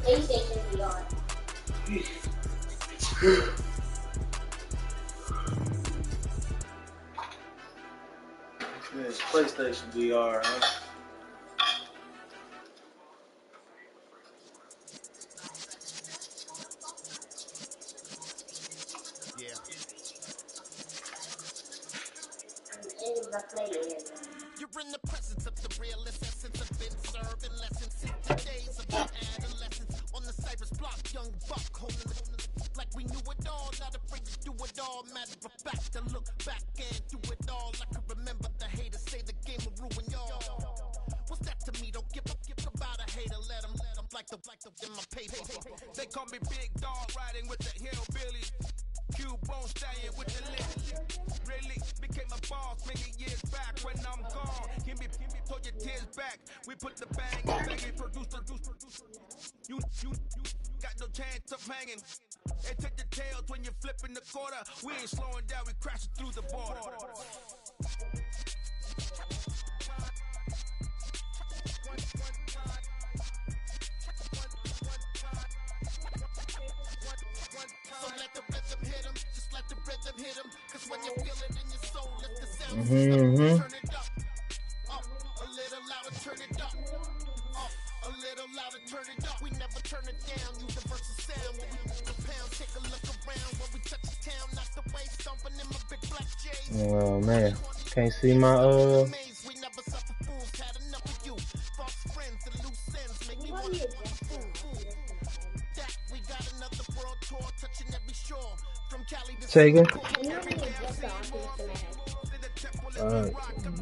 PlayStation VR. It's PlayStation VR, huh? Yeah. You're in the presence of the realest essence of been serving lessons since the days of our adolescence. On the Cypress block, young buck holding the like we knew it all, not afraid to do it all. Matter of fact, to look back and do it all. I can remember the haters say the game will ruin y'all. What's that to me? Don't give about a hater. Let them like the in my paper. They call me Big Dog, riding with the hillbillies. Cubone staying with the list. Really became a boss many years back. When I'm gone, give me pull your tears back. We put the bang and bang and produce. You got no chance of hanging. And take your tails when you're flipping the quarter. We ain't slowing down, we crashing through the border. So let the rhythm hit 'em, just let the rhythm hit 'em. 'Cause when you feel it in your soul, let the sound turn it up. A little louder, turn it up. A little louder, turn it up. We never turn it down. Universal sound when we move the pound. Take a look around when we touch the town. Not the way stomping in my big black J's. Oh man, can't see my We never suffer fools. Had enough of you. False friends and loose ends make me want to that we got another world tour touching every shore from Cali to Sega.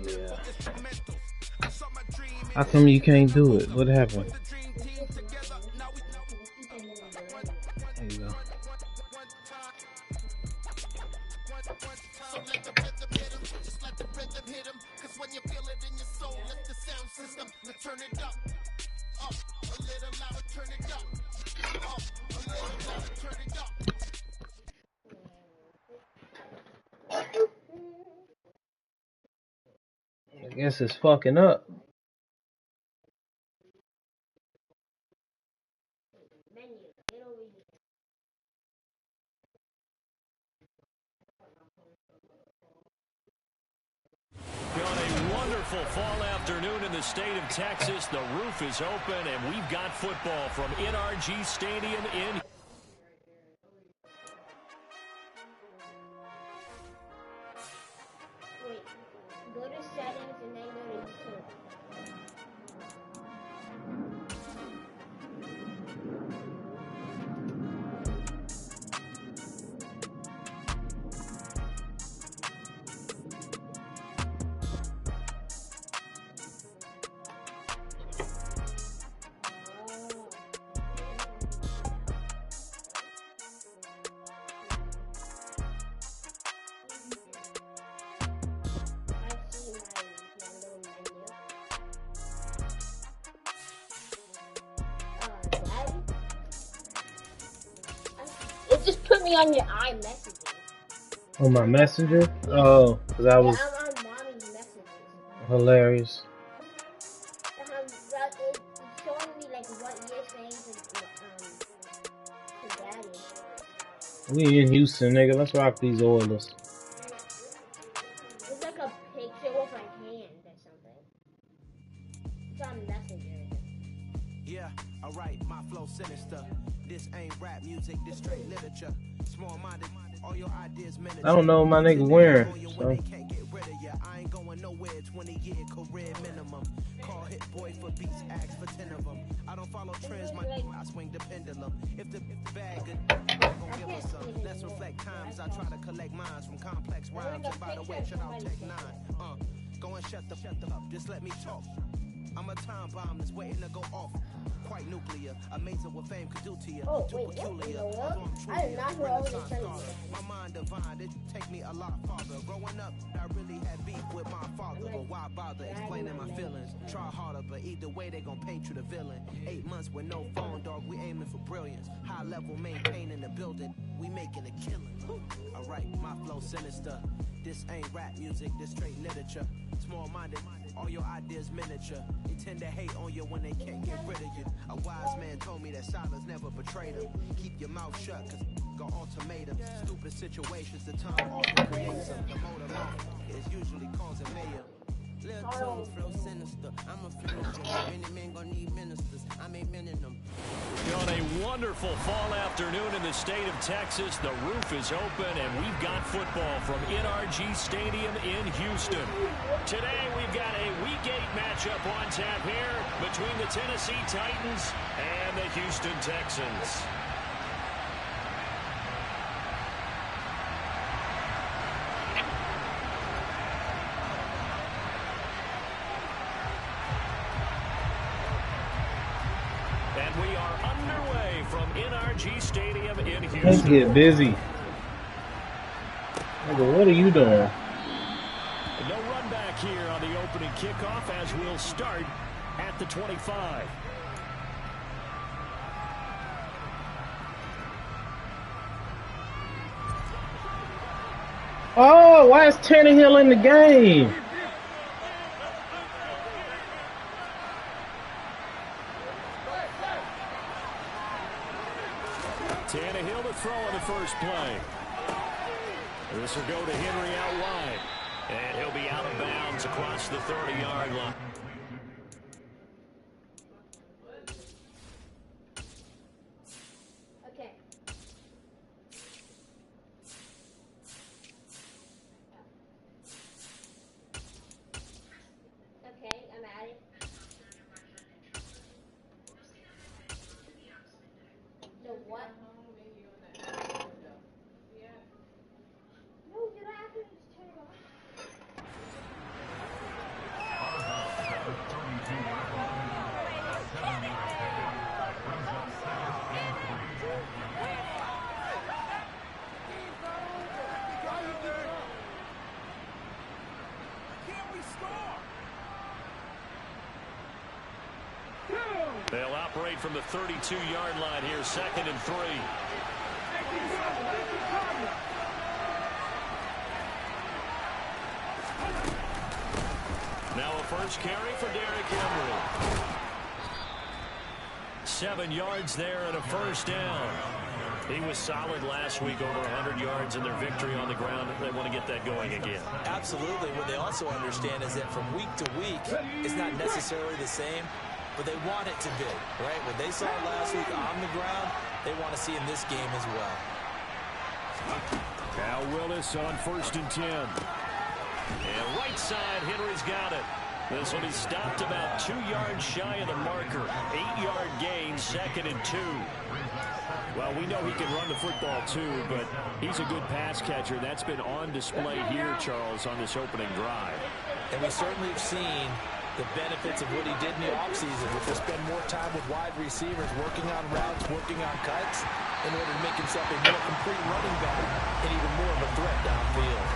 Yeah. How come you can't do it? What happened? There you go. So let the rhythm hit 'em, just let the rhythm hit 'em. 'Cause when you feel it in your soul, let the sound system turn it up. A little louder, turn it up. A little louder, turn it up. I guess it's fucking up. On a wonderful fall afternoon in the state of Texas, the roof is open, and we've got football from NRG Stadium in. Wait, go to settings and then go to YouTube. It just put me on your iMessages. On my messenger? Oh, because I was I'm on mommy's messages. hilarious. It's showing me like what you're saying to daddy. We in Houston, nigga. Let's rock these Oilers. It's like a picture with my hand or something. It's on Messenger. Yeah, alright, my flow sinister. This ain't rap music, this straight literature. Small-minded, all your ideas I don't know what my nigga wearing. So. Can't get rid of ya. I ain't going nowhere. 20-year career minimum. call hit boy for beats, ask for 10 of them. I don't follow trends, I swing the pendulum. If the bag good, I'm gonna give us some. Let's reflect times. I try to collect minds from complex rhymes. And by the way, shout out Tech 9. Go and shut the up. Just let me talk. I'm a time bomb that's waiting to go off. Quite nuclear, amazing what fame could do to you. Oh, too wait, peculiar. I did not know I was a friend. My mind divine, it take me a lot farther. Growing up, I really had beef with my father, but why bother explaining my feelings? Try harder, but either way they gon' paint you the villain. 8 months with no phone, dog, we aiming for brilliance. High level maintaining the building, we making a killing. Alright, my flow sinister. This ain't rap music, this straight literature. Small-minded, all your ideas miniature. They tend to hate on you when they can't get rid of you. A wise man told me that silence never betrayed him. Keep your mouth shut, cause got ultimatum. Stupid situations, the time often creates them. The motor off is usually causing mayhem. Little tone, flow sinister. I'm a finisher. Many men gon' need ministers. I ain't mending them. On a wonderful fall afternoon in the state of Texas, the roof is open, and we've got football from NRG Stadium in Houston. Today, we've got a Week 8 matchup on tap here between the Tennessee Titans and the Houston Texans. And we are underway from NRG Stadium in Houston. Let's get busy. Nigga, what are you doing? No run back here on the opening kickoff as we'll start at the 25. Oh, why is Tannehill in the game? Tannehill to throw on the first play. This will go to Henry out wide. And he'll be out of bounds across the 30-yard line. Okay. Okay, I'm at it. The what? No, did I have to just turn it off? They'll operate from the 32-yard line here, 2nd and 3. Now a first carry for Derrick Henry. 7 yards there and a first down. He was solid last week, over 100 yards in their victory on the ground. They want to get that going again. Absolutely. What they also understand is that from week to week, it's not necessarily the same, but they want it to be, right? What they saw last week on the ground, they want to see in this game as well. Now Willis on 1st and 10. And right side, Henry's got it. This will be stopped about 2 yards shy of the marker. 8-yard gain, 2nd and 2. Well, we know he can run the football too, but he's a good pass catcher. That's been on display here, Charles, on this opening drive. And we certainly have seen the benefits of what he did in the offseason, which was spend more time with wide receivers, working on routes, working on cuts, in order to make himself a more complete running back and even more of a threat downfield.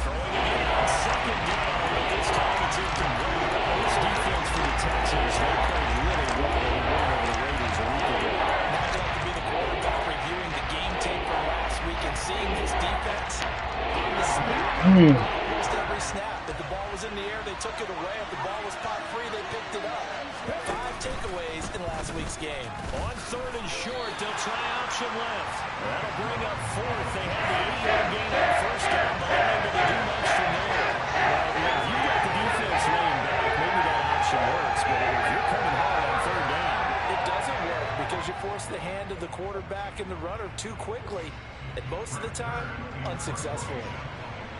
Throwing it on 2nd down, but this time it's incomplete. This defense for the Texans, they played really well in one of the Raiders a week ago. Now I'd like to be the quarterback reviewing the game tape from last week and seeing this defense on the snap. Almost every snap. If the ball was in the air, they took it away. If the ball was caught free, they picked it up. 5 takeaways in last week's game. On 3rd and short, they'll try option left. That'll bring up 4th. They had the 8-yard gain on 1st down, but unable to do much from there. Well, if you've got the defense laying back, maybe that option works, but if you're coming hard on 3rd down, it doesn't work because you force the hand of the quarterback and the runner too quickly, and most of the time, unsuccessfully.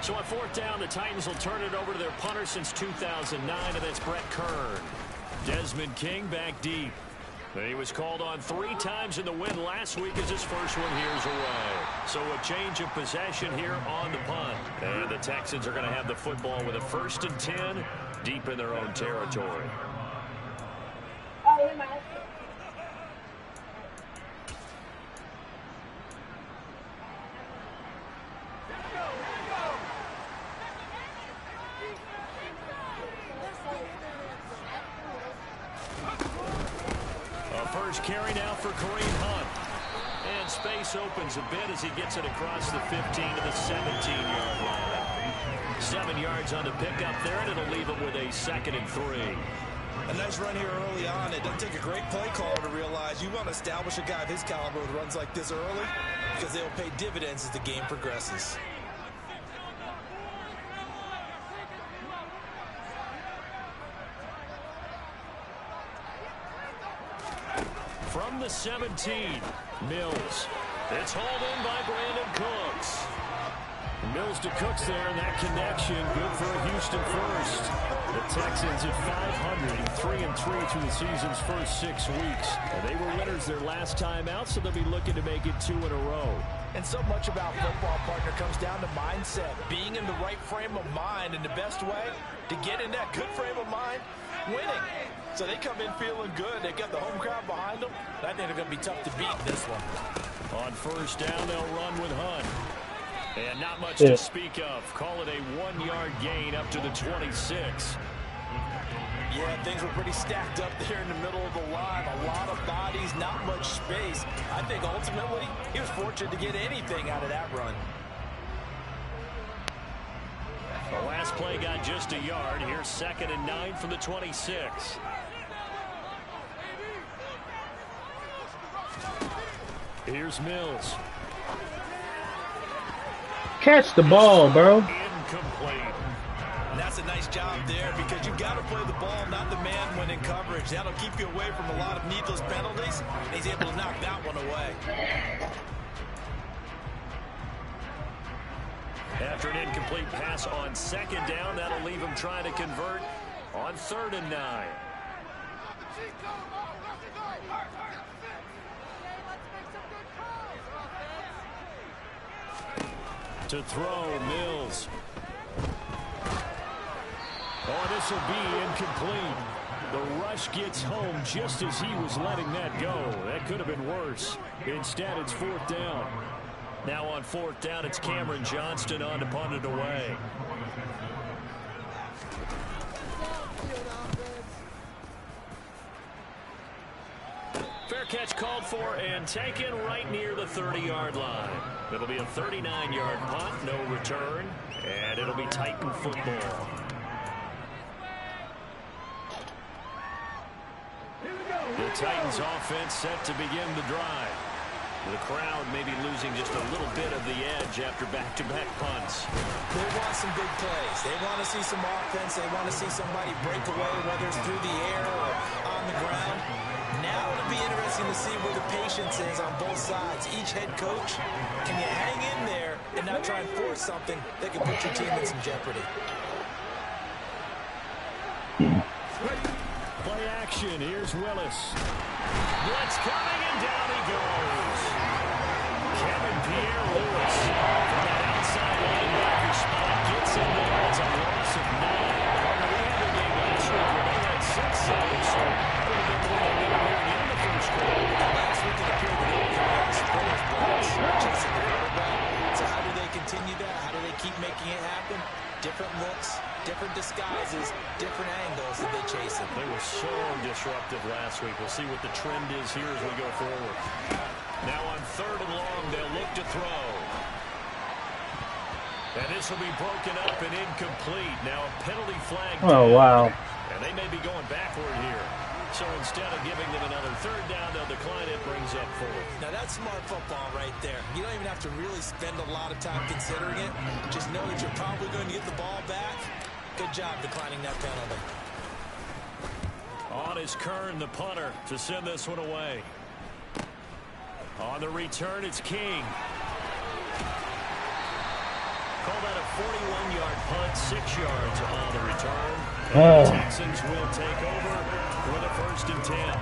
So on 4th down, the Titans will turn it over to their punter since 2009, and that's Brett Kern. Desmond King back deep. He was called on 3 times in the win last week as his first one here's away. So a change of possession here on the punt. And the Texans are going to have the football with a 1st and 10 deep in their own territory. First carry now for Kareem Hunt. And space opens a bit as he gets it across the 15 to the 17-yard line. 7 yards on the pickup there, and it'll leave him with a 2nd and 3. A nice run here early on. It doesn't take a great play caller to realize you want to establish a guy of his caliber with runs like this early because they'll pay dividends as the game progresses. From the 17, Mills. It's hauled in by Brandon Cooks. Mills to Cooks there, and that connection good for a Houston first. The Texans at 500, 3-3 through the season's first 6 weeks. And they were winners their last time out, so they'll be looking to make it 2 in a row. And so much about football, partner, comes down to mindset. Being in the right frame of mind, and the best way to get in that good frame of mind, winning. So they come in feeling good. They got the home crowd behind them. I think they're going to be tough to beat in this one. On first down, they'll run with Hunt. And not much to speak of. Call it a 1-yard gain up to the 26. Yeah, things were pretty stacked up there in the middle of the line. A lot of bodies, not much space. I think ultimately he was fortunate to get anything out of that run. The last play got just a yard. Here's 2nd and 9 from the 26. Here's Mills. Catch the ball, bro. Incomplete. And that's a nice job there because you've got to play the ball, not the man when in coverage. That'll keep you away from a lot of needless penalties. And he's able to knock that one away. After an incomplete pass on 2nd down, that'll leave him trying to convert on 3rd and 9. To throw, Mills. Oh, this will be incomplete. The rush gets home just as he was letting that go. That could have been worse. Instead, it's 4th down. Now on 4th down, it's Cameron Johnston on to punt it away. Fair catch called for and taken right near the 30-yard line. It'll be a 39-yard punt, no return, and it'll be Titan football. The Titans offense set to begin the drive. The crowd may be losing just a little bit of the edge after back-to-back punts. They want some big plays. They want to see some offense. They want to see somebody break away, whether it's through the air or on the ground. Now it'll be interesting to see where the patience is on both sides. Each head coach, can you hang in there and not try and force something that can put your team in some jeopardy? Play action. Here's Willis. Blitz coming, and down he goes. Kevin Pierre-Louis from that outside linebacker spot gets in there. It's a loss of 9. We had a game last week where they had 6 sacks, so could have been more than here at the end of the first quarter. Last week it appeared that they were coming sprinters blocks, chasing the quarterback. So how do they continue that? How do they keep making it happen? Different looks, different disguises, different angles that they chase it. They were so disruptive last week. We'll see what the trend is here as we go forward. Now on 3rd and long, they'll look to throw. And this will be broken up and incomplete. Now a penalty flag. Oh, wow. And they may be going backward here. So instead of giving them another 3rd down, they'll decline it, brings up 4th. Now that's smart football right there. You don't even have to really spend a lot of time considering it. Just know that you're probably going to get the ball back. Good job declining that penalty. On is Kern, the punter, to send this one away. On the return, it's King. Call that a 41-yard punt, 6 yards on the return. And the Texans will take over with a 1st and 10.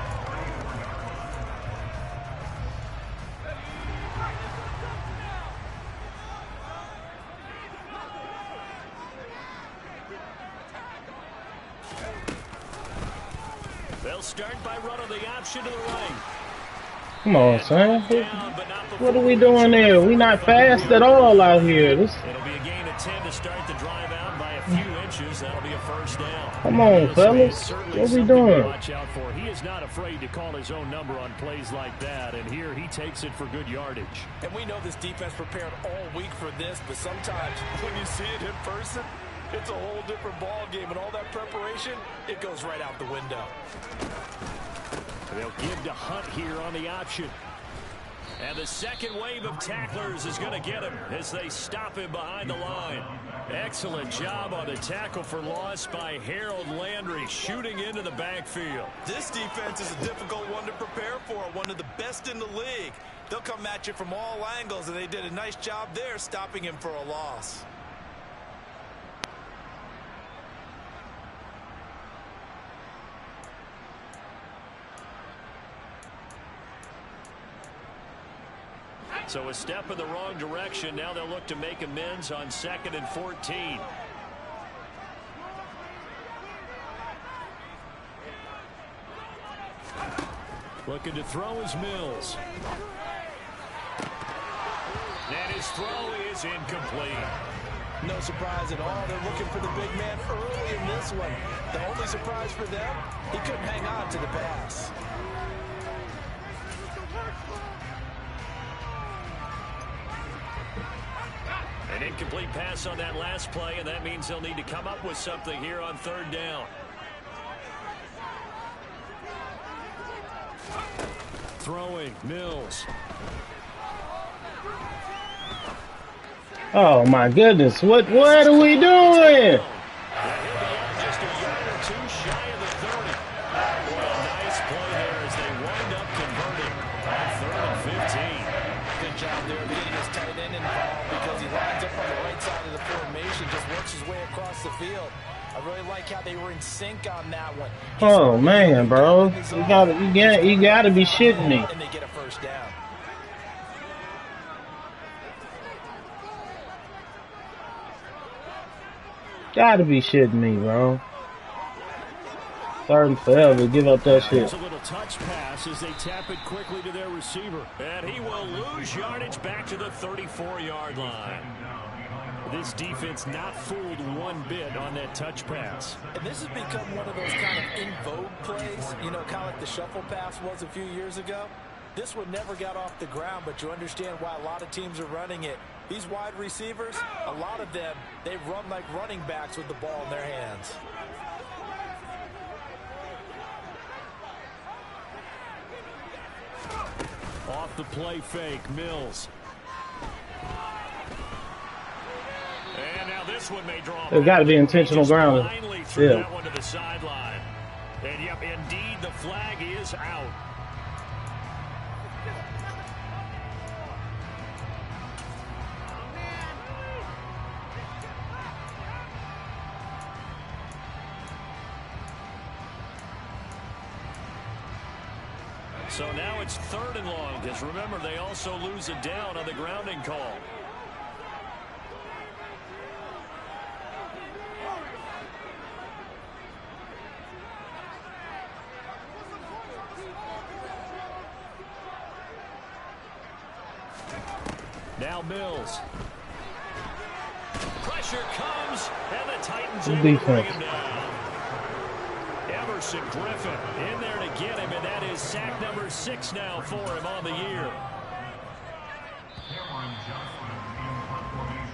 They'll start by running the option to the right. Come on, son. What are we doing there? We not fast at all out here. It'll be a gain of 10 to start the drive out by a few inches. That'll be a 1st down. Come on, fellas. What we doing? Watch out for. He is not afraid to call his own number on plays like that, and here he takes it for good yardage. And we know this defense prepared all week for this, but sometimes when you see it in person, it's a whole different ball game, and all that preparation, it goes right out the window. They'll give to Hunt here on the option. And the second wave of tacklers is going to get him as they stop him behind the line. Excellent job on the tackle for loss by Harold Landry, shooting into the backfield. This defense is a difficult one to prepare for, one of the best in the league. They'll come at you from all angles, and they did a nice job there stopping him for a loss. So a step in the wrong direction. Now they'll look to make amends on 2nd and 14. Looking to throw is Mills. And his throw is incomplete. No surprise at all. They're looking for the big man early in this one. The only surprise for them, he couldn't hang on to the pass. An incomplete pass on that last play, and that means they'll need to come up with something here on 3rd down. Throwing, Mills. Oh my goodness! What are we doing? Just a yard or two shy of the 30. What a nice play there as they wind up converting on 3rd and 15. Good job there of getting his tight end involved because he lines up on the right side of the formation, just works his way across the field. I really like how they were in sync on that one. Oh man, bro! You gotta be shitting me. And they get a 1st down. Gotta be shitting me, bro. 3rd and forever. Give up that shit. There's a little touch pass as they tap it quickly to their receiver. And he will lose yardage back to the 34-yard line. This defense not fooled one bit on that touch pass. And this has become one of those kind of in vogue plays, you know, kind of like the shuffle pass was a few years ago. This one never got off the ground, but you understand why a lot of teams are running it. These wide receivers, a lot of them, they run like running backs with the ball in their hands. Off the play fake, Mills. And now this one may draw. There's got to be intentional grounding. Finally threw that one to the sideline. And yep, indeed, the flag is out. So now it's 3rd and long, because remember, they also lose it down on the grounding call. Now Mills. Pressure comes, and the Titans able to bring him down. Emerson Griffin in there to get him, and that is sack number 6 now for him on the year.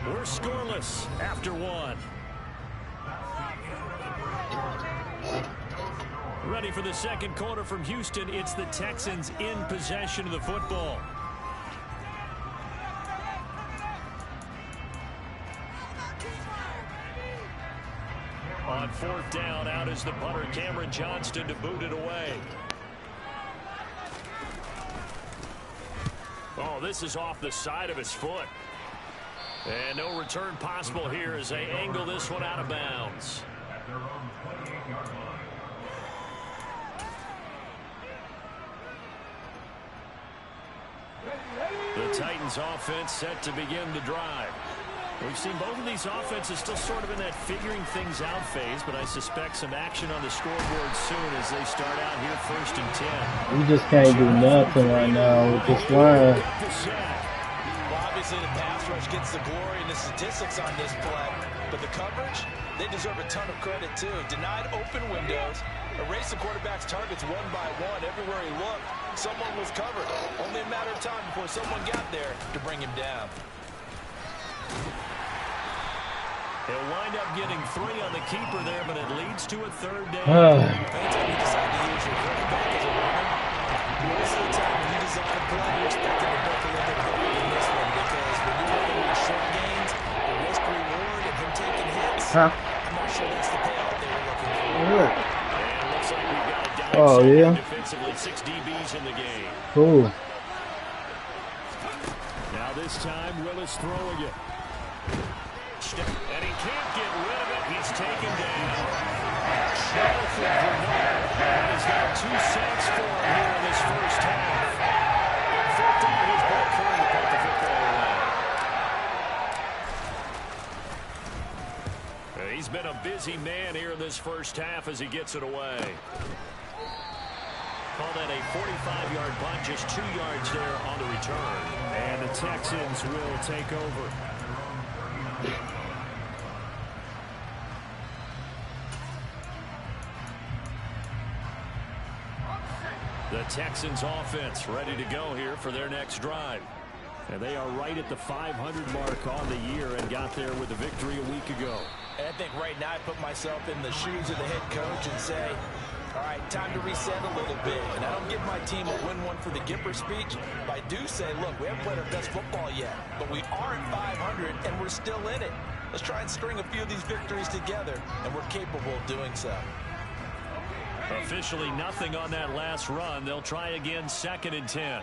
We're scoreless after 1. Ready for the second quarter from Houston. It's the Texans in possession of the football. On 4th down, out is the punter, Cameron Johnston, to boot it away. Oh, this is off the side of his foot. And no return possible here as they angle this one out of bounds. The Titans offense set to begin the drive. We've seen both of these offenses still sort of in that figuring things out phase, but I suspect some action on the scoreboard soon as they start out here 1st and 10. We just can't do nothing right now with this line. Well, obviously the pass rush gets the glory and the statistics on this play, but the coverage, they deserve a ton of credit too. Denied open windows, erased the quarterback's targets one by one. Everywhere he looked, someone was covered. Only a matter of time before someone got there to bring him down. He'll wind up getting 3 on the keeper there, but it leads to a 3rd down. Anytime you decide to use your quarterback as a runner, most of the time when you design a play, you're expecting to break a little bit harder than this one, because when you're running with short gains, the risk-reward of him taking hits, I'm not sure that's the payoff they were looking for. And it looks like we've got a dime defensively, 6 DBs in the game. Cool. Now this time, Willis throwing it. And he can't get rid of it. He's taken down. Jonathan Bernard has got 2 sacks for him here in this first half. 4th down, here's Brett Curry to put the football away. He's been a busy man here in this first half as he gets it away. Call that a 45-yard punt, just 2 yards there on the return. And the Texans will take over. The Texans offense ready to go here for their next drive. And they are right at the 500 mark on the year and got there with a victory a week ago. And I think right now I put myself in the shoes of the head coach and say, all right, time to reset a little bit. And I don't give my team a win one for the Gipper speech, but I do say, look, we haven't played our best football yet, but we are at 500 and we're still in it. Let's try and string a few of these victories together, and we're capable of doing so. Officially nothing on that last run. They'll try again 2nd and 10.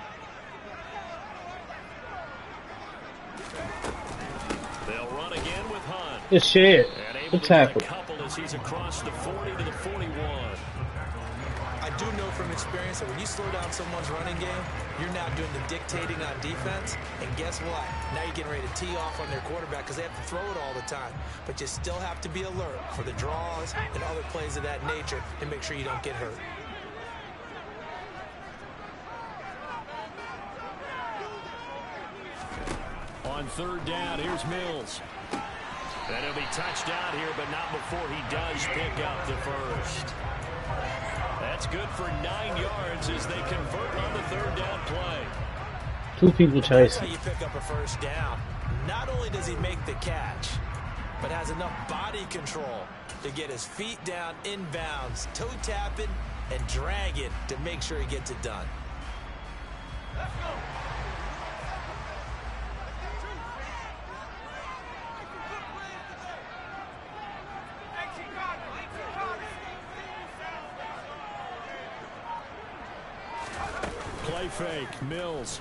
They'll run again with Hunt. Good shit. And able Good to get tackle. a couple as he's across the 40 to the 41. I do know from experience that when you slow down someone's running game, you're now doing the dictating on defense. And guess what? Now you're getting ready to tee off on their quarterback because they have to throw it all the time. But you still have to be alert for the draws and other plays of that nature and make sure you don't get hurt. On 3rd down, here's Mills. And he'll be touched out here, but not before he does pick up the first. That's good for 9 yards as they convert on the 3rd down play. 2 people That's chasing. how you pick up a first down. Not only does he make the catch, but has enough body control to get his feet down inbounds, toe tapping and dragging to make sure he gets it done. Let's go. Play fake, Mills.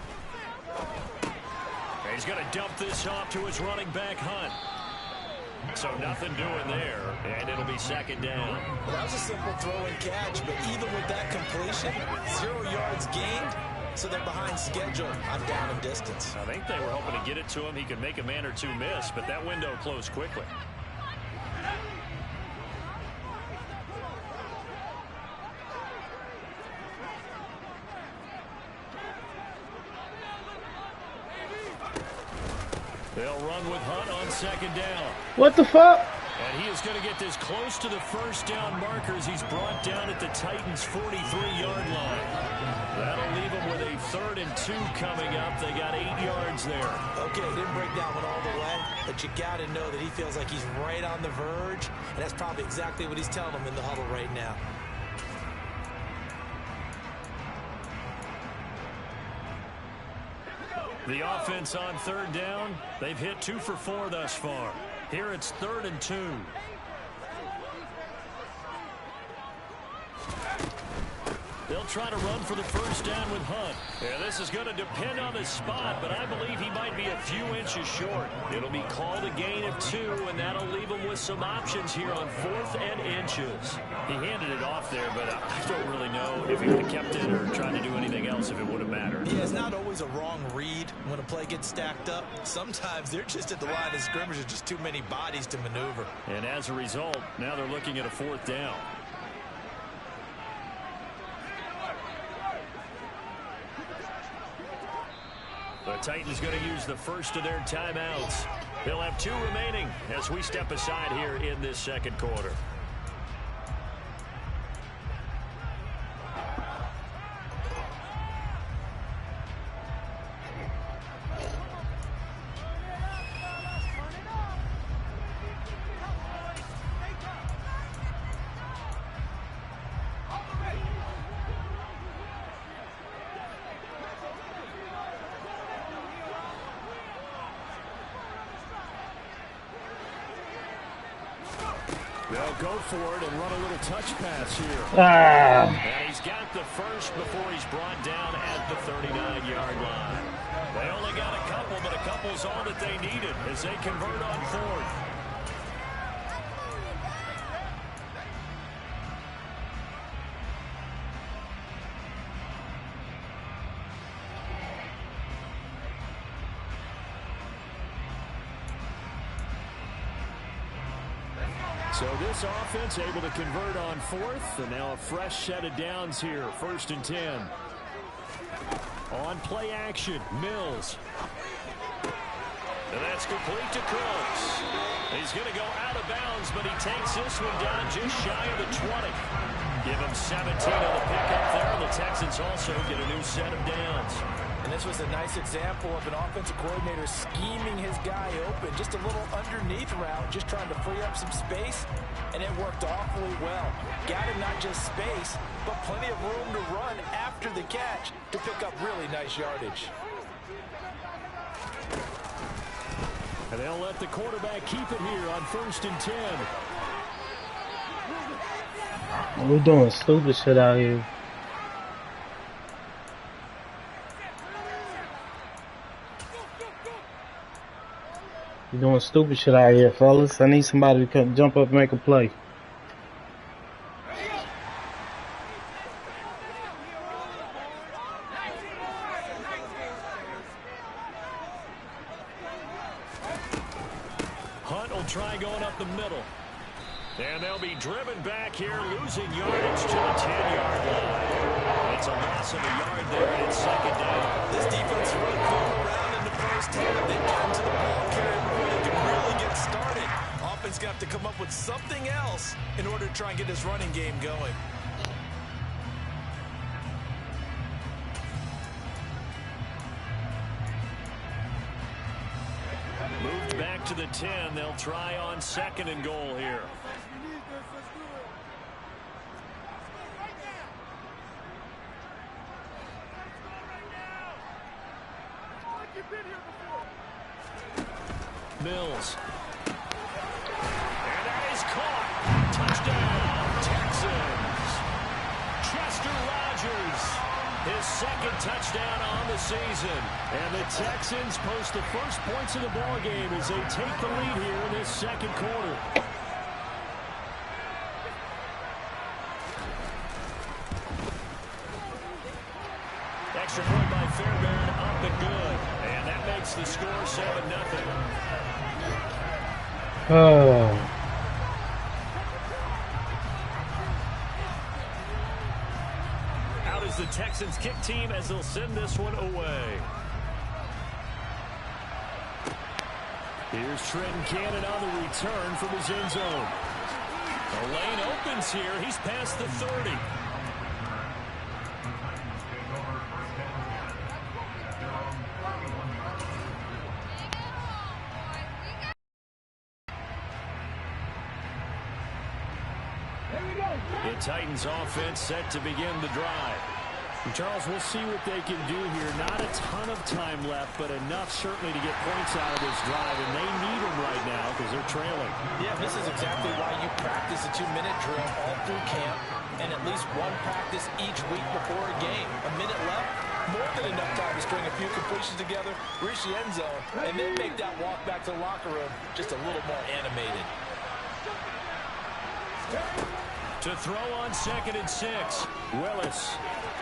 And he's going to dump this off to his running back, Hunt. So nothing doing there, and it'll be 2nd down. Well, that was a simple throw and catch, but even with that completion, 0 yards gained, so they're behind schedule on down and distance. I think they were hoping to get it to him. He could make a man or 2 miss, but that window closed quickly. They'll run with Hunt on 2nd down. What the fuck? And he is going to get this close to the first down markers. He's brought down at the Titans' 43-yard line. That'll leave him with a 3rd and 2 coming up. They got 8 yards there. Okay, didn't break that one all the way, but you got to know that he feels like he's right on the verge, and that's probably exactly what he's telling them in the huddle right now. The offense on 3rd down, they've hit 2 for 4 thus far. Here it's 3rd and 2. They'll try to run for the first down with Hunt. Yeah, this is going to depend on his spot, but I believe he might be a few inches short. It'll be called a gain of 2, and that'll leave him with some options here on 4th and inches. He handed it off there, but I don't really know if he would have kept it or tried to do anything else if it would have mattered. Yeah, it's not always a wrong read when a play gets stacked up. Sometimes they're just at the line of scrimmage. There's just too many bodies to maneuver. And as a result, now they're looking at a 4th down. The Titans going to use the first of their timeouts. They'll have 2 remaining as we step aside here in this second quarter. They'll go for it and run a little touch pass here. And he's got the first before he's brought down at the 39-yard line. They only got a couple, but a couple's all that they needed as they convert on 4th. So this offense able to convert on 4th, and now a fresh set of downs here, 1st and 10. On play action, Mills. And that's complete to Crooks. He's going to go out of bounds, but he takes this one down just shy of the 20. Give him 17 on the pickup there. The Texans also get a new set of downs. And this was a nice example of an offensive coordinator scheming his guy open. Just a little underneath route, just trying to free up some space, and it worked awfully well. Got him not just space, but plenty of room to run after the catch to pick up really nice yardage. And they'll let the quarterback keep it here on 1st and 10. We're doing stupid shit out here. You're doing stupid shit out here, fellas. I need somebody to come jump up and make a play. Hunt will try going up the middle. And they'll be driven back here, losing yardage to the 10-yard line. It's a loss of a yard there, and it's 2nd down. This defense really pulled around in the first half. They got into the ball carrier before they could really get started. Offense got to come up with something else in order to try and get this running game going. Moved back to the 10. They'll try on 2nd and goal here. Mills. And that is caught. Touchdown, Texans. Chester Rogers, his 2nd touchdown on the season. And the Texans post the first points of the ball game as they take the lead here in this 2nd quarter. Extra point by Fairbairn, up and good. And that makes the score 7-0. Oh. Out is the Texans kick team as they'll send this one away. Here's Trenton Cannon on the return from his end zone. The lane opens here. He's past the 30. The Titans offense set to begin the drive. And Charles, we'll see what they can do here. Not a ton of time left, but enough certainly to get points out of this drive, and they need them right now because they're trailing. Yeah, this is exactly why you practice a 2-minute drill all through camp. and at least one practice each week before a game. A minute left, more than enough time to string a few completions together, reach the end zone, and then make that walk back to the locker room just a little more animated. To throw on 2nd and 6. Willis.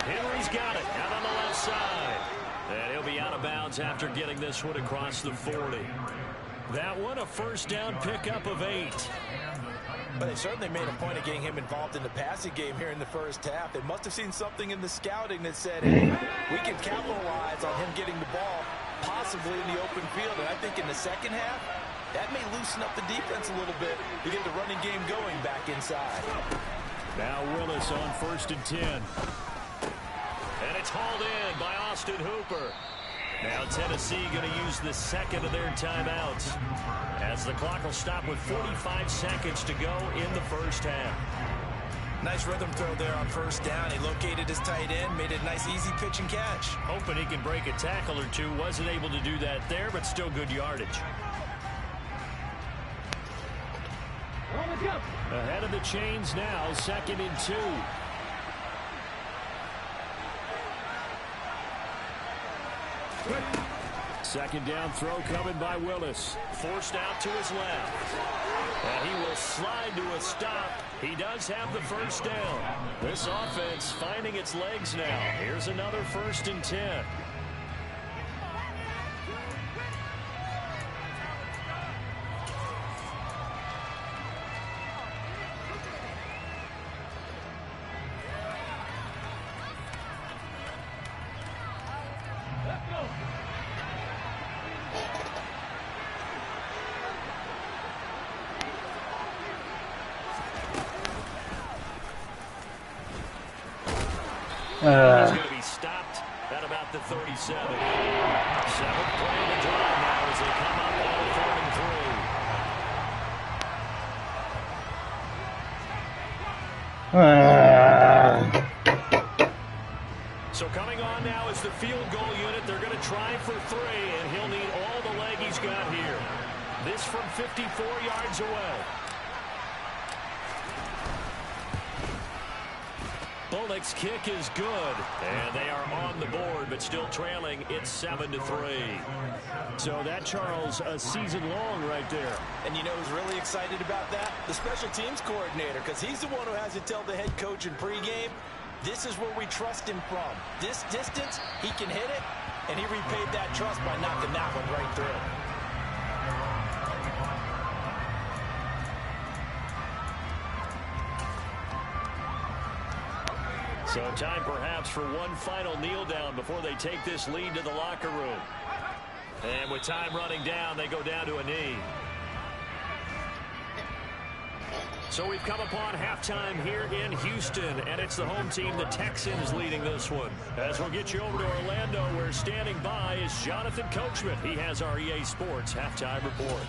Henry's got it out on the left side. And he'll be out of bounds after getting this one across the 40. That one a first down pickup of 8. But they certainly made a point of getting him involved in the passing game here in the first half. They must have seen something in the scouting that said, hey, we can capitalize on him getting the ball possibly in the open field. And I think in the second half, that may loosen up the defense a little bit to get the running game going back inside. Now Willis on 1st and 10. And it's hauled in by Austin Hooper. Now Tennessee going to use the second of their timeouts as the clock will stop with 45 seconds to go in the first half. Nice rhythm throw there on first down. He located his tight end, made it a nice easy pitch and catch. Hoping he can break a tackle or two. Wasn't able to do that there, but still good yardage. Ahead of the chains now, 2nd and 2. Second down throw coming by Willis. Forced out to his left. And he will slide to a stop. He does have the first down. This offense finding its legs now. Here's another 1st and 10. He's going to be stopped at about the 37. 7th play of the drive now as they come up on 3rd and 3. So coming on now is the field goal unit. They're going to try for 3, and he'll need all the leg he's got here. This from 54 yards away. Bullock's kick is good, and they are on the board, but still trailing. It's 7-3. So that, Charles, a season long right there. And you know who's really excited about that? The special teams coordinator, because he's the one who has to tell the head coach in pregame, this is where we trust him from. This distance, he can hit it, and he repaid that trust by knocking that one right through. So time perhaps for one final kneel down before they take this lead to the locker room. And with time running down, they go down to a knee. So we've come upon halftime here in Houston, and it's the home team, the Texans, leading this one. As we'll get you over to Orlando, where standing by is Jonathan Coachman. He has our EA Sports halftime report.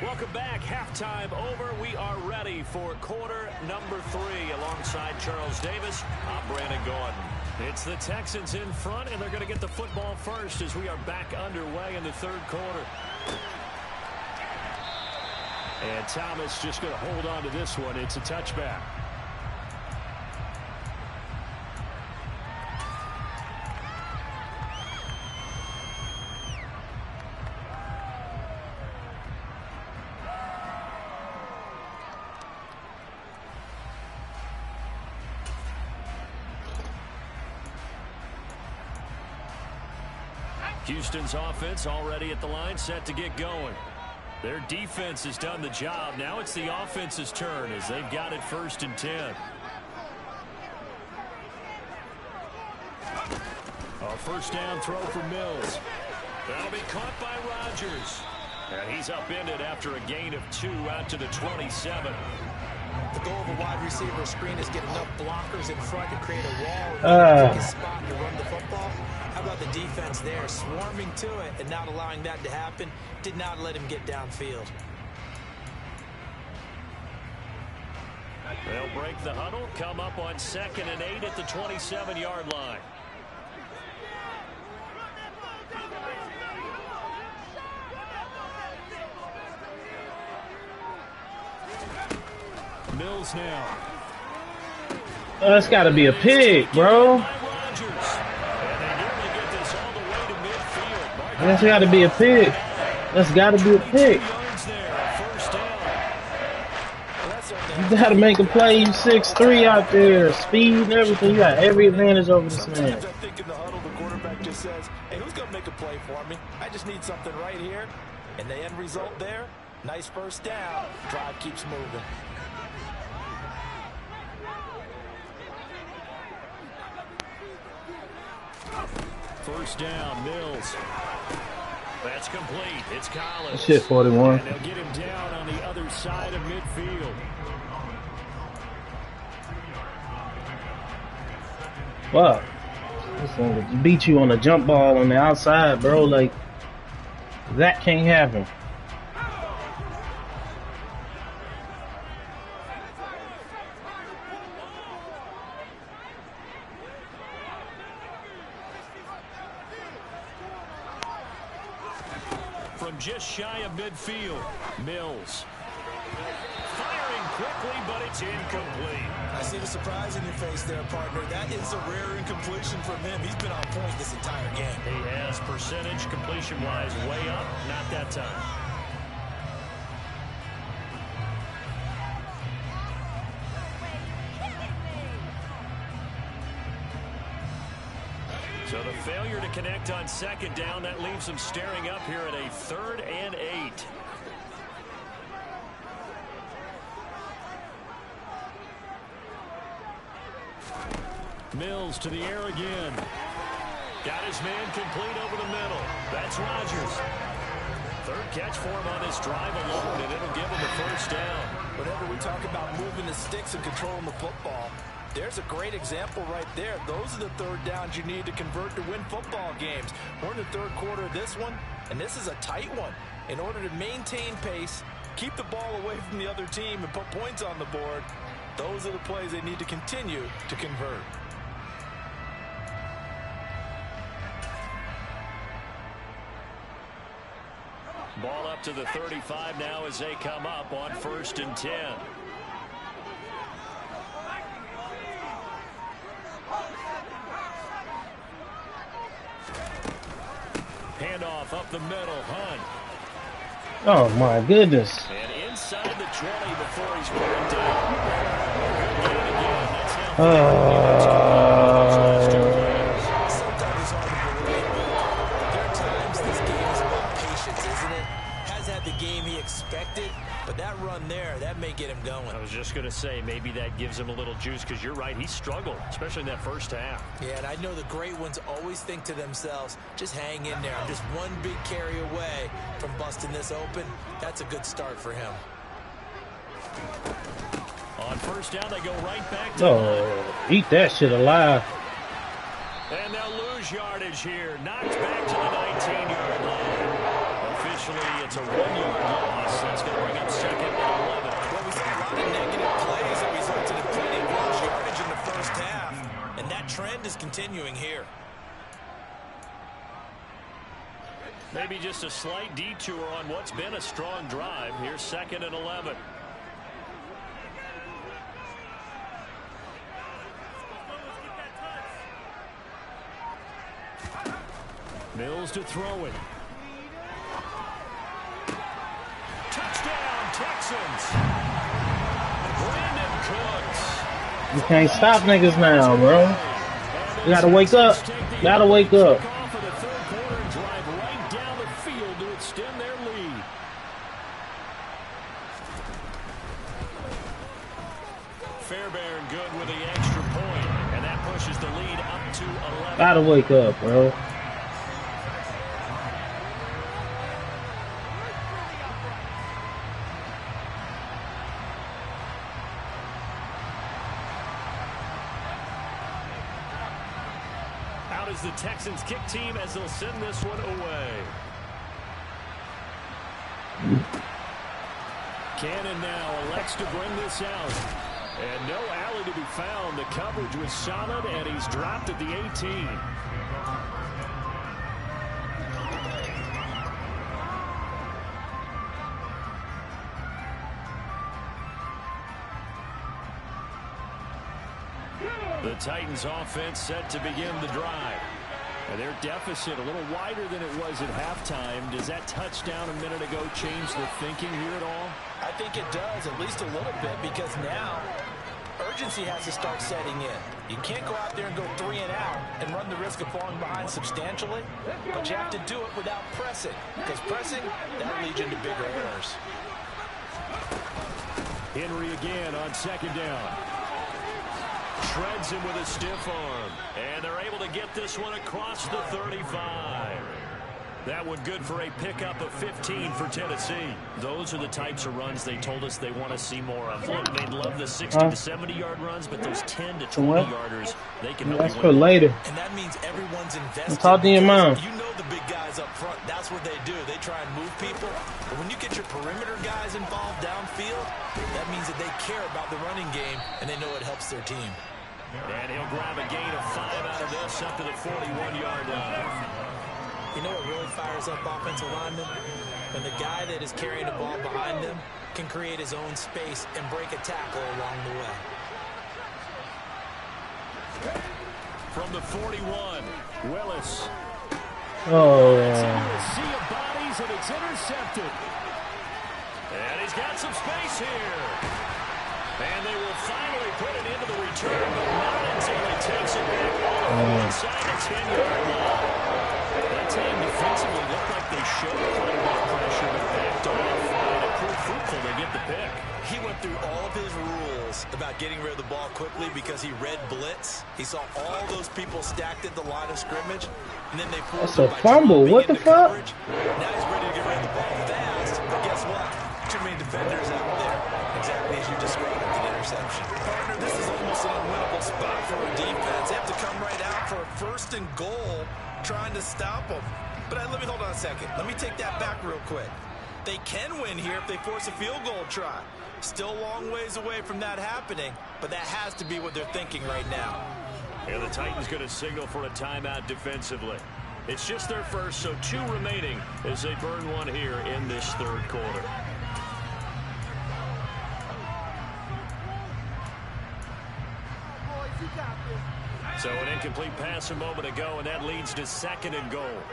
Welcome back. Halftime over. We are ready for quarter number 3. Alongside Charles Davis, I'm Brandon Gordon. It's the Texans in front, and they're going to get the football first as we are back underway in the 3rd quarter. And Thomas just going to hold on to this one. It's a touchback. Houston's offense already at the line, set to get going. Their defense has done the job. Now it's the offense's turn as they've got it 1st and 10. A first down throw for Mills. That'll be caught by Rodgers. And he's upended after a gain of 2 out to the 27. The goal of a wide receiver screen is get enough blockers in front to create a wall and take a spot to run the football. How about the defense there, swarming to it and not allowing that to happen? Did not let him get downfield. They'll break the huddle, come up on 2nd and 8 at the 27-yard line. Mills now. That's got to be a pig, bro. That's got to be a pig. That's got to be a pig. You got to make a play. You 6'3" out there, speed and everything. You got every advantage over this man. I think in the huddle, the quarterback just says, "Hey, who's going to make a play for me? I just need something right here." And the end result there, nice first down. Drive keeps moving. First down, Mills. That's complete. It's Collins. Shit, 41. And they'll get him down on the other side of midfield. Wow. This thing beat you on a jump ball on the outside, bro. Like, that can't happen. From just shy of midfield, Mills. Firing quickly, but it's incomplete. I see the surprise in your face there, partner. That is a rare incompletion from him. He's been on point this entire game. He has percentage completion-wise way up. Not that time. So the failure to connect on second down, that leaves them staring up here at a 3rd and 8. Mills to the air again. Got his man complete over the middle. That's Rodgers. 3rd catch for him on this drive alone, and it'll give him a first down. Whenever we talk about moving the sticks and controlling the football, there's a great example right there. Those are the 3rd downs you need to convert to win football games. We're in the 3rd quarter of this one, and this is a tight one. In order to maintain pace, keep the ball away from the other team, and put points on the board, those are the plays they need to continue to convert. Ball up to the 35 now as they come up on 1st and 10. Handoff up the middle, Hunt. Oh my goodness. And inside the 20 before he's brought down. Sometimes it's hard to believe, but there are times this game is about patience, isn't it? Has had the game he expected, but that run there, that may get him going. I was just going to say, maybe that gives him a little juice, because you're right, he struggled, especially in that first half. Yeah, and I know the great ones always think to themselves, just hang in there. I'm just one big carry away from busting this open. That's a good start for him. On first down, they go right back to eat that shit alive. And they'll lose yardage here. Knocked back to the 19-yard line. Officially, it's a 1-yard loss. That's going to bring up 2nd and 11. Well, we saw a lot of negative plays that resulted in plenty of rush yardage in the first half. And that trend is continuing here. Maybe just a slight detour on what's been a strong drive. Here's 2nd and 11. Mills to throw it. Touchdown, Texans. Brandon Cooks. You can't stop niggas now, bro. You gotta wake up. Gotta wake up. Off of the 3rd quarter and drive right down the field to extend their lead. Fairbairn good with the extra point, and that pushes the lead up to 11. Gotta wake up, bro. Out is the Texans kick team as they'll send this one away. Cannon now elects to bring this out. And no alley to be found. The coverage was solid, and he's dropped at the 18. Titans offense set to begin the drive. And their deficit a little wider than it was at halftime. Does that touchdown a minute ago change the thinking here at all? I think it does, at least a little bit, because now urgency has to start setting in. You can't go out there and go 3 and out and run the risk of falling behind substantially, but you have to do it without pressing, because pressing, that leads into bigger errors. Henry again on second down. Shreds him with a stiff arm. And they're able to get this one across the 35. That one good for a pickup of 15 for Tennessee. Those are the types of runs they told us they want to see more of. Look, they love the 60 to 70-yard runs, but those 10 to 20-yarders, they can help That's you for win. later. And that means everyone's invested. Talk to your mom. You know the big guys up front. That's what they do. They try and move people. But when you get your perimeter guys involved downfield, that means that they care about the running game, and they know it helps their team. And he'll grab a gain of 5 out of this up to the 41-yard line. You know what really fires up offensive linemen? When the guy that is carrying the ball behind them can create his own space and break a tackle along the way. From the 41, Willis. Oh, It's into a sea of bodies, and it's intercepted. And he's got some space here. And they will finally put it into the return, but not until he takes it back all the way inside the 10-yard line. That team defensively looked like they showed quite a bit of pressure, but backed off. And it proved fruitful to get the pick. He went through all of his rules about getting rid of the ball quickly because he read blitz. He saw all those people stacked at the line of scrimmage, and then they pulled that's a fumble. What the fuck? Now he's ready to get rid of the ball fast, but guess what? Too many defenders out there. Exactly as you described, an interception. Partner, this is almost an unwinnable spot for a defense. They have to come right out for a 1st and goal trying to stop them. But let me hold on a second. Let me take that back real quick. They can win here if they force a field goal try. Still a long ways away from that happening, but that has to be what they're thinking right now. And the Titans going to signal for a timeout defensively. It's just their first, so 2 remaining as they burn one here in this 3rd quarter. So an incomplete pass a moment ago, and that leads to 2nd and goal.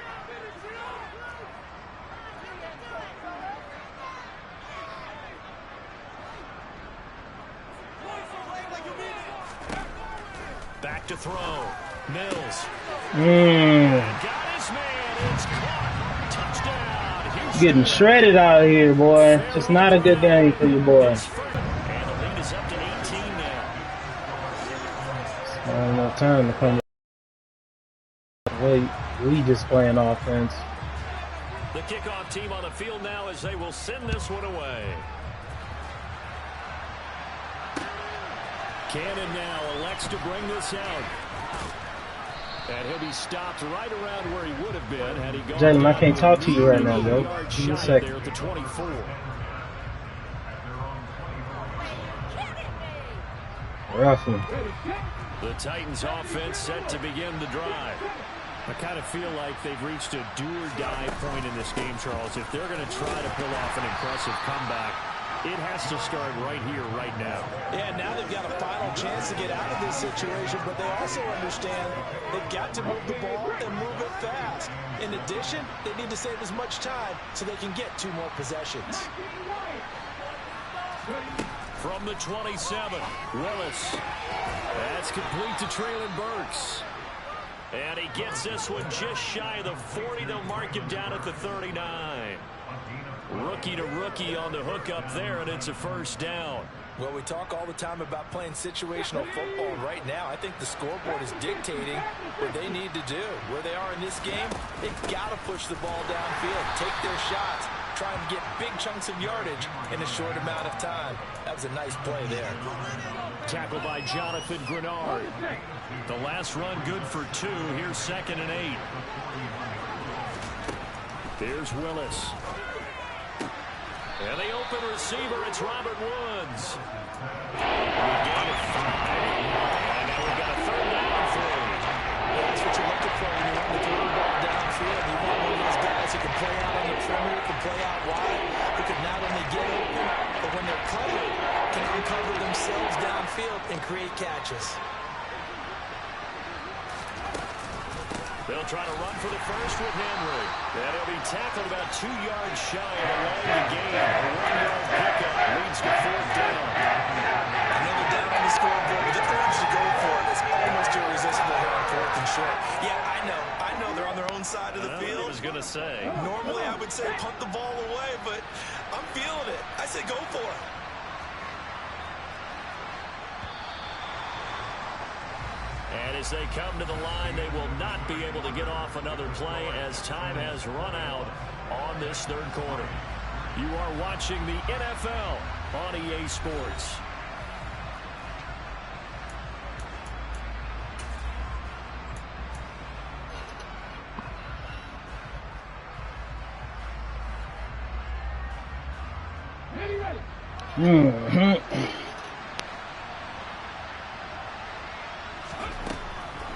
Back to throw. Mills. Got his man. It's caught. Touchdown. Houston. Getting shredded out here, boy. Just not a good game for you, boy. And the lead is up to 18 now. Not enough time to come. Wait, we just playing offense. The kickoff team on the field now as they will send this one away. Cannon now elects to bring this out. And he'll be stopped right around where he would have been had he gone. Jalen, I can't talk to you right now, bro. Give me a second. There at the 24. Roughing. The Titans offense set to begin the drive. I kind of feel like they've reached a do-or-die point in this game, Charles. If they're going to try to pull off an impressive comeback, it has to start right here, right now. Yeah, now they've got a final chance to get out of this situation, but they also understand they've got to move the ball and move it fast. In addition, they need to save as much time so they can get 2 more possessions. From the 27, Willis. That's complete to Traylon Burks. And he gets this one just shy of the 40. They'll mark him down at the 39. Rookie to rookie on the hook up there, and it's a 1st down. Well, we talk all the time about playing situational football. Right now, I think the scoreboard is dictating what they need to do. Where they are in this game, they've got to push the ball downfield, take their shots, try and get big chunks of yardage in a short amount of time. That was a nice play there. Tackled by Jonathan Grenard. The last run good for 2. Here's 2nd and 8. Here's Willis. And the open receiver, it's Robert Woods. We gain of 5. And now we've got a 3rd down for him. That's what you're looking for when you want to throw the ball downfield. You want one of those guys who can play out on the perimeter, can play out wide, who can not only get open, but when they're covered, can uncover themselves downfield and create catches. They'll try to run for the first with Henry. And he'll be tackled about 2 yards shy of the line to gain. A 1-yard pickup leads to 4th down. Another down on the scoreboard, but the urge to go for it is almost irresistible here on 4th and short. Yeah, I know they're on their own side of the field. I was going to say. Normally I would say punt the ball away, but I'm feeling it. I say go for it. And as they come to the line, they will not be able to get off another play as time has run out on this 3rd quarter. You are watching the NFL on EA Sports.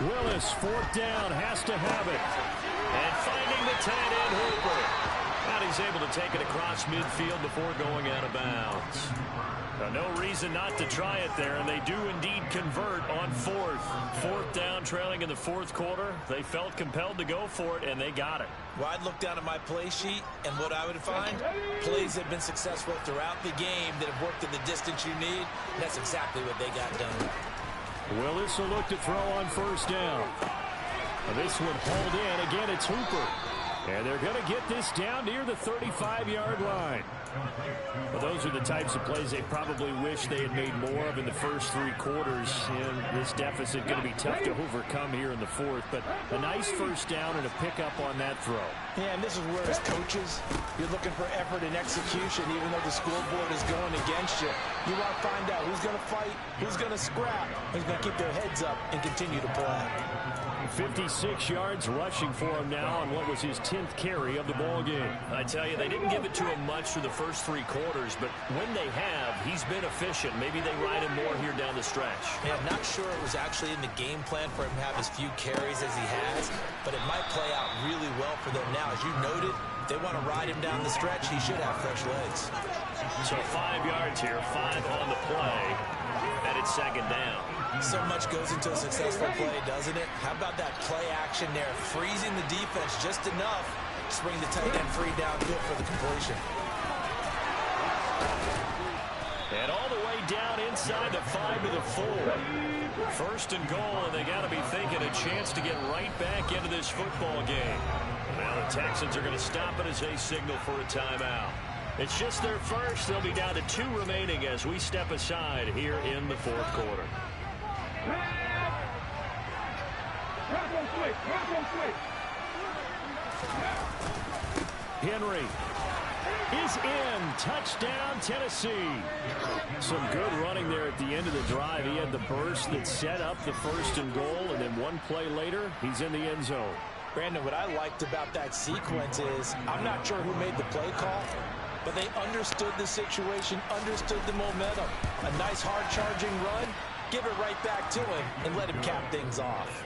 Willis, 4th down, has to have it. And finding the tight end, Hooper. And he's able to take it across midfield before going out of bounds. No reason not to try it there, and they do indeed convert on 4th. 4th down, trailing in the 4th quarter. They felt compelled to go for it, and they got it. Well, I'd look down at my play sheet, and what I would find, plays have been successful throughout the game that have worked in the distance you need. That's exactly what they got done. Willis will look to throw on 1st down. This one hauled in. Again, it's Hooper. And they're going to get this down near the 35-yard line. Well, those are the types of plays they probably wish they had made more of in the first 3 quarters. And this deficit going to be tough to overcome here in the 4th. But a nice 1st down and a pickup on that throw. Yeah, and this is where as coaches, you're looking for effort and execution, even though the scoreboard is going against you. You want to find out who's going to fight, who's going to scrap, who's going to keep their heads up and continue to play. 56 yards rushing for him now on what was his 10th carry of the ball game. I tell you, they didn't give it to him much through the first 3 quarters, but when they have, he's been efficient. Maybe they ride him more here down the stretch. Yeah, I'm not sure it was actually in the game plan for him to have as few carries as he has, but it might play out really well for them now. As you noted, if they want to ride him down the stretch, he should have fresh legs. So 5 yards here, 5 on the play, and it's 2nd down. So much goes into a successful play, doesn't it? How about that play action there? Freezing the defense just enough to bring the tight end free downfield for the completion. And all the way down inside the 5 to the 4. 1st and goal, and they got to be thinking a chance to get right back into this football game. Now the Texans are going to stop it as they signal for a timeout. It's just their first. They'll be down to 2 remaining as we step aside here in the 4th quarter. Henry is in. Touchdown, Tennessee. Some good running there at the end of the drive. He had the burst that set up the 1st and goal, and then 1 play later, he's in the end zone. Brandon, what I liked about that sequence is I'm not sure who made the play call, but they understood the situation, understood the momentum. A nice hard-charging run, give it right back to him, and let him cap things off.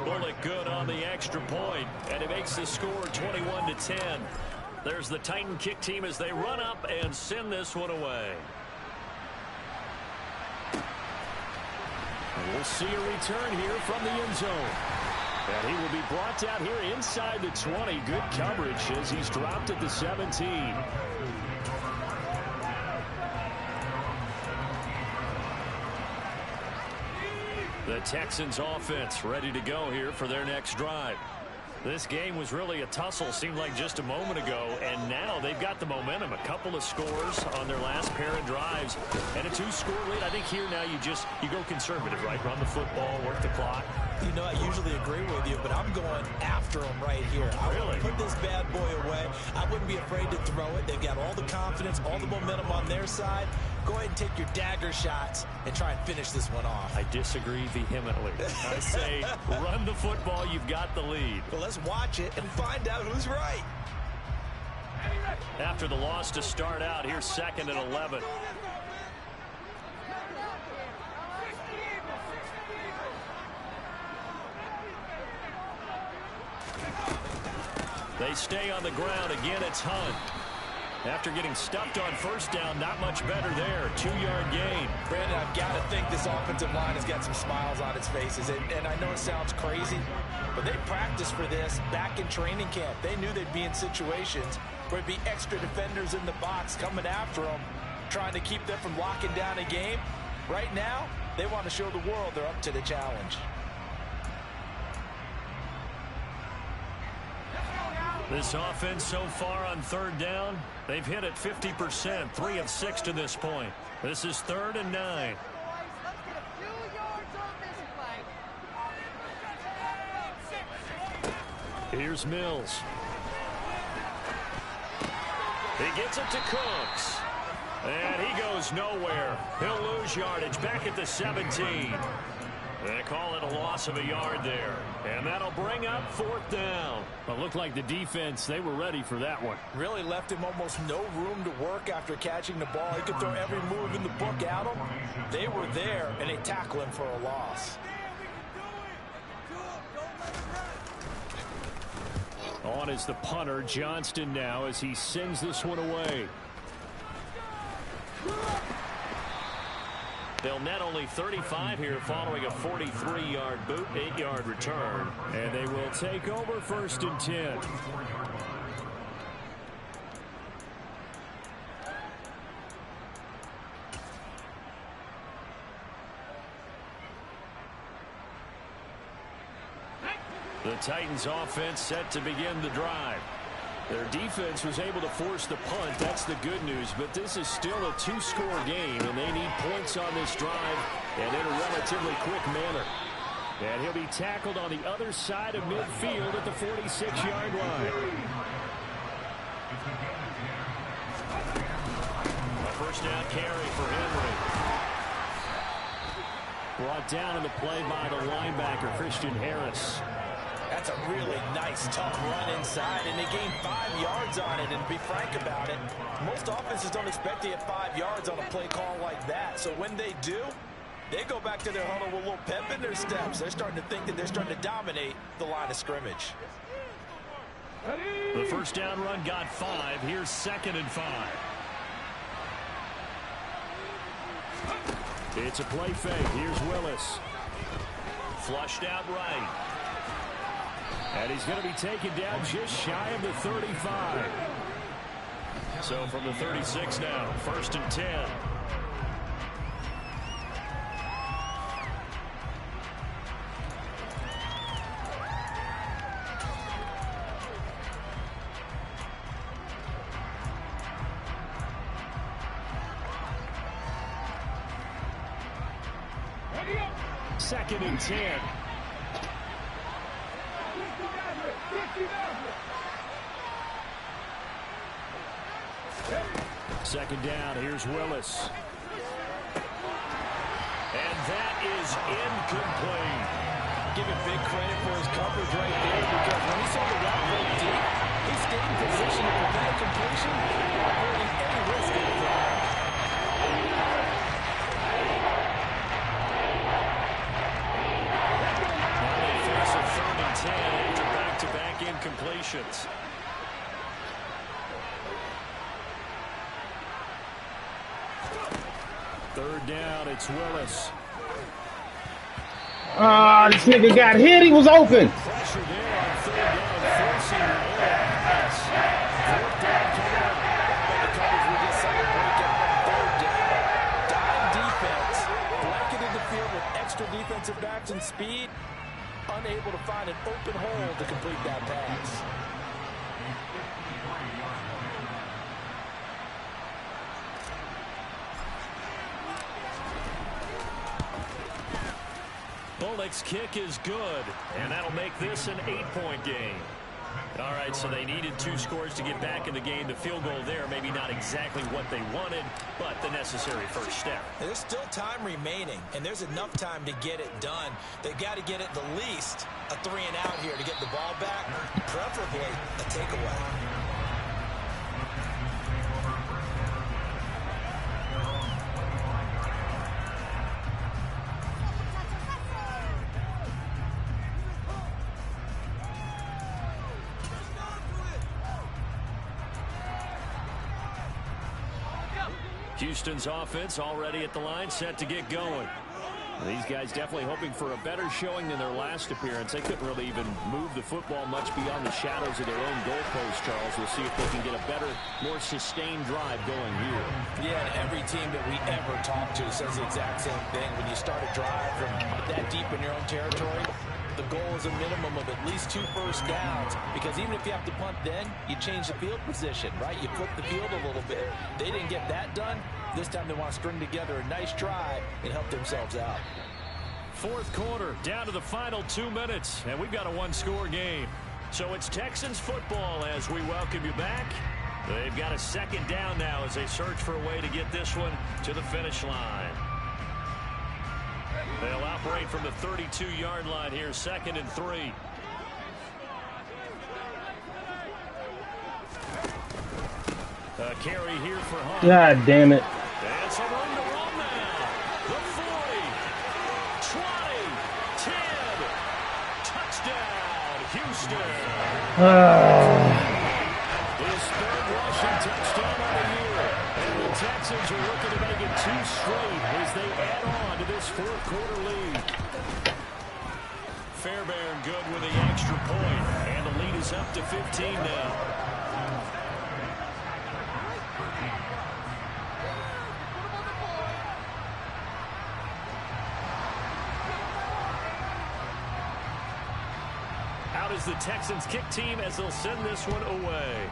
Bullock good on the extra point, and it makes the score 21-10. There's the Titan kick team as they run up and send this one away. And we'll see a return here from the end zone. And he will be brought down here inside the 20. Good coverage as he's dropped at the 17. The Texans offense ready to go here for their next drive. This game was really a tussle, seemed like just a moment ago, and now they've got the momentum. A couple of scores on their last pair of drives, and a 2-score lead. I think here now you go conservative, right? Run the football, work the clock. You know, I usually agree with you, but I'm going after him right here. I want to put this bad boy away. I wouldn't be afraid to throw it. They've got all the confidence, all the momentum on their side. Go ahead and take your dagger shots and try and finish this one off. I disagree vehemently. I say run the football. You've got the lead. Well, let's watch it and find out who's right. After the loss to start out, here's 2nd and 11. They stay on the ground. Again, it's Hunt. After getting stuffed on first down, not much better there. 2-yard gain. Brandon, I've got to think this offensive line has got some smiles on its faces. And I know it sounds crazy, but they practiced for this back in training camp. They knew they'd be in situations where it'd be extra defenders in the box coming after them, trying to keep them from locking down a game. Right now, they want to show the world they're up to the challenge. This offense so far on third down, they've hit it 50%, 3 of 6 to this point. This is 3rd and 9. Here's Mills. He gets it to Cooks. And he goes nowhere. He'll lose yardage back at the 17. They call it a loss of a yard there. And that'll bring up 4th down. But looked like the defense, they were ready for that one. Really left him almost no room to work after catching the ball. He could throw every move in the book at him. They were there, and they tackle him for a loss. On is the punter, Johnston now, as he sends this one away. They'll net only 35 here following a 43-yard boot, 8-yard return. And they will take over 1st and 10. The Titans offense set to begin the drive. Their defense was able to force the punt. That's the good news. But this is still a 2-score game, and they need points on this drive and in a relatively quick manner. And he'll be tackled on the other side of midfield at the 46-yard line. A first down carry for Henry. Brought down in the play by the linebacker, Christian Harris. That's a really nice, tough run inside, and they gained 5 yards on it. And to be frank about it, most offenses don't expect to get 5 yards on a play call like that. So when they do, they go back to their huddle with a little pep in their steps. They're starting to think that they're starting to dominate the line of scrimmage. The first down run got 5. Here's 2nd and 5. It's a play fake. Here's Willis. Flushed out right. And he's going to be taken down just shy of the 35. So from the 36 now, 1st and 10. Second and 10. Second down, here's Willis. And that is incomplete. Give him big credit for his coverage right there, because when he saw the route go deep, he stayed in position to prevent a completion, avoiding any risk of the drive. Now they face a 3rd and 10 after back-to-back incompletions. Third down, it's Willis. This nigga got hit. He was open. Pressure there on 3rd down, forcing an error pass. 4th down coming up. The coverage will get some breakout on 3rd down. Dime defense, blanketed the field with extra defensive backs and speed, unable to find an open hole to complete that pass. Bullock's kick is good, and that'll make this an 8-point game. All right, so they needed 2 scores to get back in the game. The field goal there, maybe not exactly what they wanted, but the necessary first step. There's still time remaining, and there's enough time to get it done. They've got to get at the least a 3-and-out here to get the ball back, preferably a takeaway. Houston's offense already at the line, set to get going. These guys definitely hoping for a better showing than their last appearance. They couldn't really even move the football much beyond the shadows of their own goalpost, Charles. We'll see if they can get a better, more sustained drive going here. Yeah, and every team that we ever talk to says the exact same thing. When you start a drive from that deep in your own territory, the goal is a minimum of at least 2 first downs, because even if you have to punt then, you change the field position, right? You flip the field a little bit. They didn't get that done. This time they want to string together a nice drive and help themselves out. Fourth quarter, down to the final 2 minutes, and we've got a one-score game. So it's Texans football as we welcome you back. They've got a second down now as they search for a way to get this one to the finish line. They'll operate from the 32-yard line here, 2nd and 3. A carry here for Hunt. God damn it. And some room to run now. The 40, 20, 10. Touchdown, Houston. His 3rd rushing touchdown of the year. And the Texans are looking to make it 2 straight as they add on to this 4th quarter lead. Fairbairn good with the extra point. And the lead is up to 15 now. Out is the Texans kick team as they'll send this one away.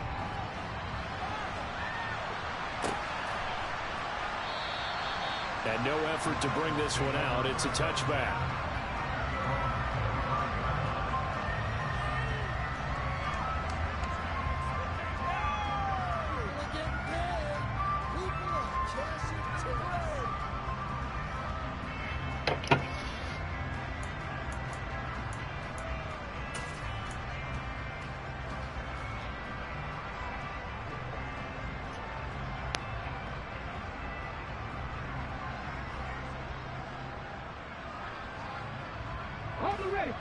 And no effort to bring this one out. It's a touchback.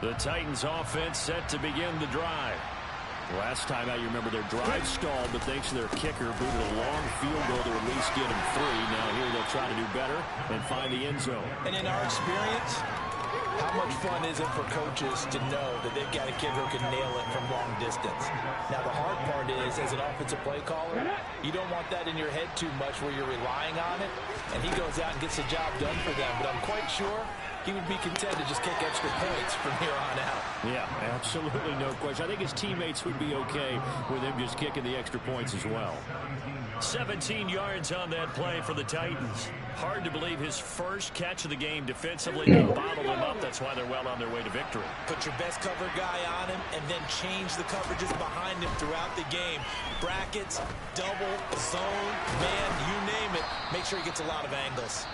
The Titans offense set to begin the drive. Last time out, you remember their drive stalled, but thanks to their kicker, booted a long field goal to at least get them 3. Now here they'll try to do better and find the end zone. And in our experience, how much fun is it for coaches to know that they've got a kicker who can nail it from long distance? Now, the hard part is, as an offensive play caller, you don't want that in your head too much where you're relying on it, and he goes out and gets the job done for them. But I'm quite sure he would be content to just kick extra points from here on out. Yeah, absolutely no question. I think his teammates would be okay with him just kicking the extra points as well. 17 yards on that play for the Titans. Hard to believe his first catch of the game defensively. They bottled him up. That's why they're well on their way to victory. Put your best cover guy on him and then change the coverages behind him throughout the game. Brackets, double, zone, man, you name it. Make sure he gets a lot of angles.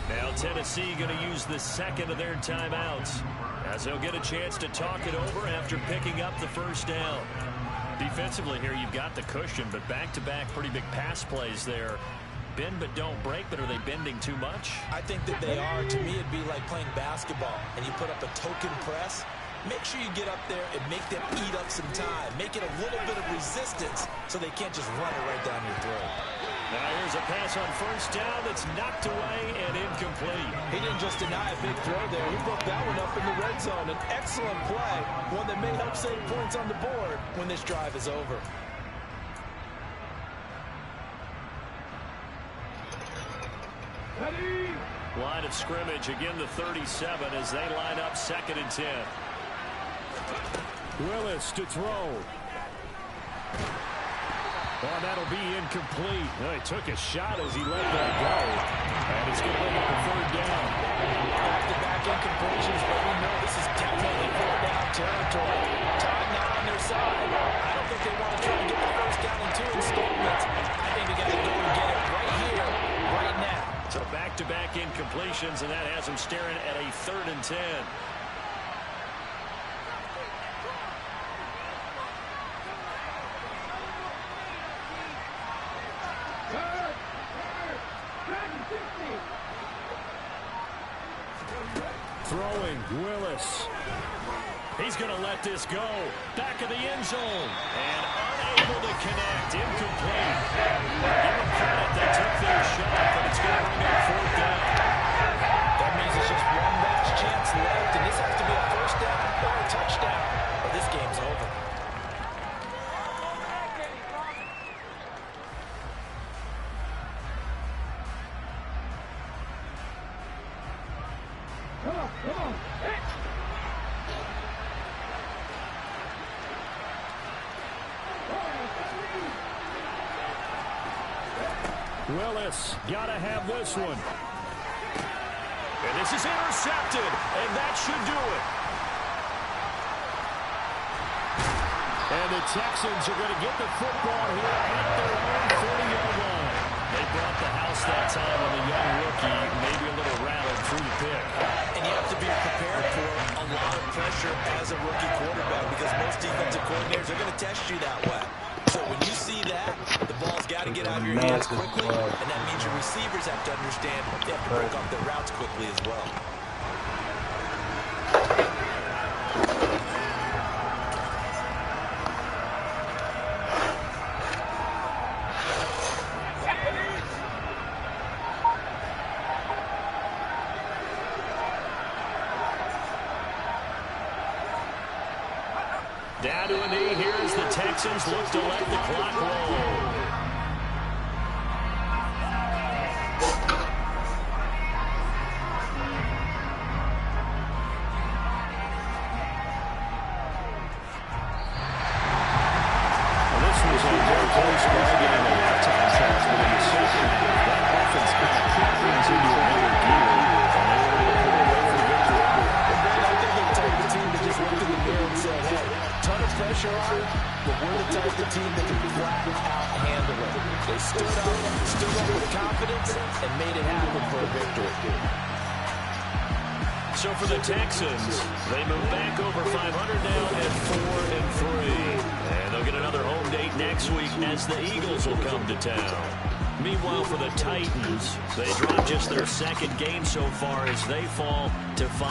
Now Tennessee going to use the second of their timeouts as they'll get a chance to talk it over after picking up the first down. Defensively here, you've got the cushion, but back-to-back pretty big pass plays there. Bend but don't break, but are they bending too much? I think that they are. To me, it'd be like playing basketball, and you put up a token press. Make sure you get up there and make them eat up some time. Make it a little bit of resistance so they can't just run it right down your throat. Now here's a pass on first down that's knocked away and incomplete. He didn't just deny a big throw there. He broke that one up in the red zone. An excellent play, one that may help save points on the board when this drive is over. Line of scrimmage, again the 37 as they line up 2nd and 10. Willis to throw. Oh, that'll be incomplete. Oh, he took a shot as he let that go. And it's going to make it the 3rd down. Back-to-back incompletions, but we know this is definitely 4th down territory. Time not on their side. I don't think they want to try to get the first down in 2 installments. I think they got to go and get it right here, right now. So back-to-back incompletions, and that has them staring at a 3rd and 10. Throwing, Willis. He He's going to let this go. Back of the end zone. And unable to connect. Incomplete. Give them credit. They took their shot, but it's going to bring up fourth down. That means it's just one last chance left, and this has to be a first down or a touchdown, or this game's over. Willis, got to have this one. And this is intercepted, and that should do it. And the Texans are going to get the football here at their own 40-yard line. They brought the house that time on the young rookie, maybe a little rattled through the pick. And you have to be prepared for a lot of pressure as a rookie quarterback because most defensive coordinators are going to test you that way. So when you see that, the ball's got to get out of your hands quickly, and that means your receivers have to understand they have to break off their routes quickly as well. Down to a knee here as the Texans look to let the clock roll. This was a very close ball game, a lot of time shots, but in the second half, that offense kind of kicked things into another gear, and they were able to pull away from victory. I think they're the type of team that just looked in the mirror and said, hey, ton of pressure on it, but we're the type of team that can flat out handle it. They stood up with confidence, and made it happen for a victory. So for the Texans, they move back over 500 now at 4-3. And they'll get another home date next week as the Eagles will come to town. Meanwhile, for the Titans, they drop just their second game so far as they fall to 5.